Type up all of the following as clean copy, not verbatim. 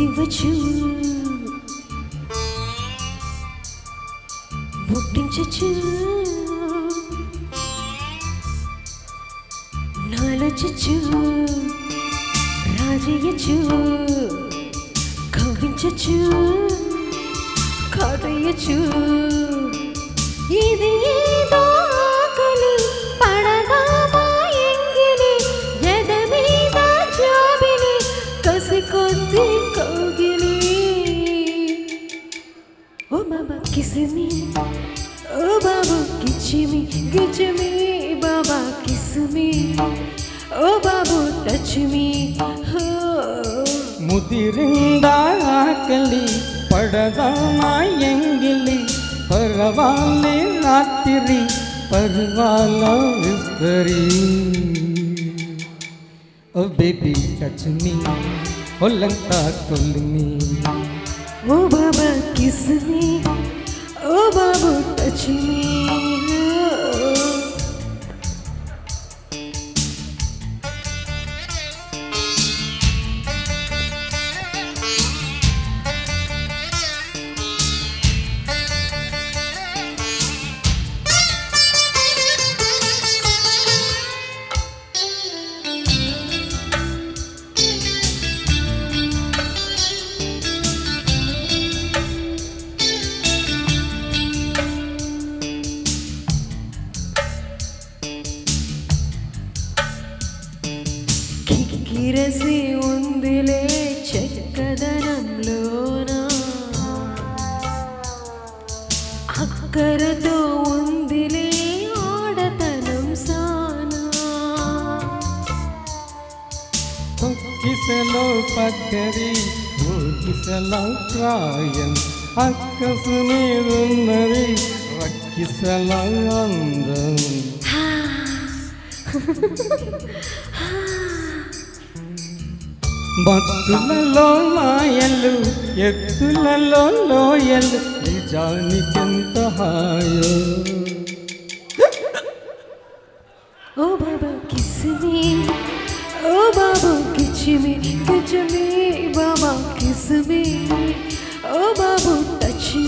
ముద్దివ్వచ్చు ముట్టించచ్చు నాలోచచ్చు రాజయ్యచ్చు కవ్వించచ్చు కాటయ్యచ్చు ఇది ఏదో ఆకలి పడదామా ఎంగిలి ఎద మీద జాబిలి కసి కొద్ది కౌగిలి ఓ బాబా కిస్మి ఓ బాబు కిచ్చిమి గిచ్చిమి బాబా కిస్మి ఓ బాబు టచ్మి ముదిరింద ఆకలి పడదామా ఎంగిలి పర్వాలే రాత్రి పర్వాల విస్తరి ఓ బేబీ టచ్ మీ ఒళ్ళంతా కొల్మి ఓ బాబా కిస్మి ఓ బాబు టచ్ మీ కిరసి ఉందిలే చక్కదనంలోనా అక్కరతో ఉందిలే ఆడతనం సానా కిసలో పక్కరి ఓ కిసలో ప్రాయం అక్కసు మీదున్నది రక్కిసలో అందం భక్తులలో మాయలు ఎత్తులలో లోయలు నిజానికెంత హాయో ఓ బాబా కిస్మి ఓ బాబు కిచ్చిమి కిచ్చిమి బాబా కిస్మి ఓ బాబు టచ్మి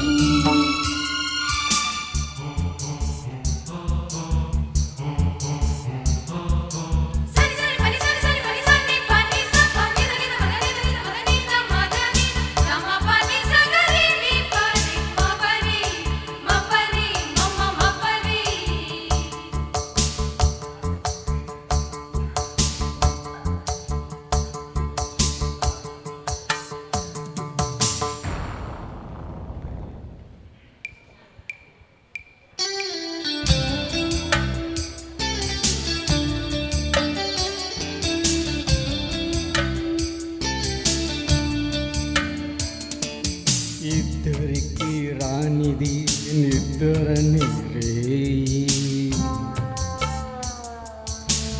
ఇద్దరికి రానిది నిద్రని రేయి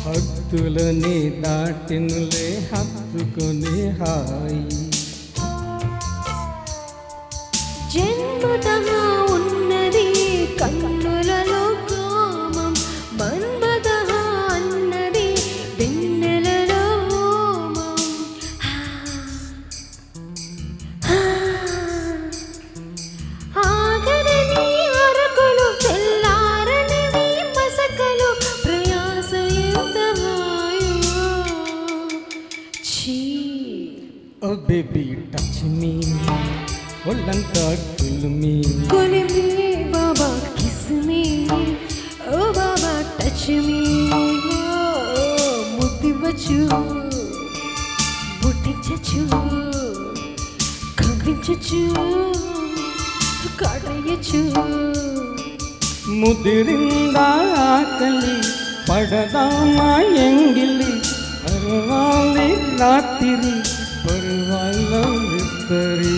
హద్దులని దాటినులే హత్తుకొని హాయి జన్మతః ఉన్నది కన్నులలో కామం మన్మథః అన్నది వెన్నెలలో హోమం ఆగరని అరకులు తెల్లారనివి మసకలు ప్రయాస ఎంత హాయో ఛీ ఓ బేబీ టచ్ మీ ఒళ్ళంతా కుల్మి కొలిమి బాబా కిస్మి ఓ బాబా టచ్ మీ ముద్దివ్వచ్చు ముట్టించచ్చు కవ్వించచ్చు కాటయ్యచ్చు ముదిరింద ఆకలి పడదామా ఎంగిలి పర్వాలి రాత్రి పర్వాల విస్తరి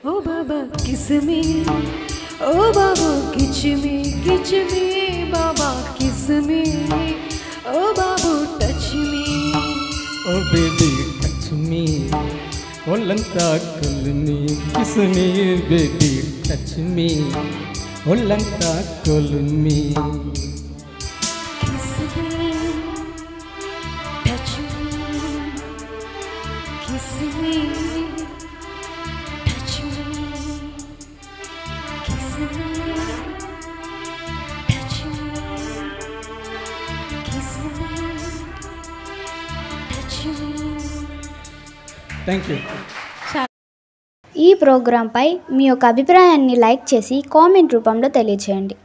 ఓ బాబా కిస్మి ఓ బాబు కిచ్చిమి కిచ్చిమి బాబా కిస్మి ఓ బాబు touch me oh baby touch me ఒళ్ళంతా కొల్మి కిస్మి బేబీ టచ్ మీ ఒళ్ళంతా కొల్మి kiss me touch me me, touch me, kiss me, touch me, kiss me, touch me. Thank you. ఈ ప్రోగ్రాంపై మీ యొక్క అభిప్రాయాన్ని లైక్ చేసి కామెంట్ రూపంలో తెలియచేయండి.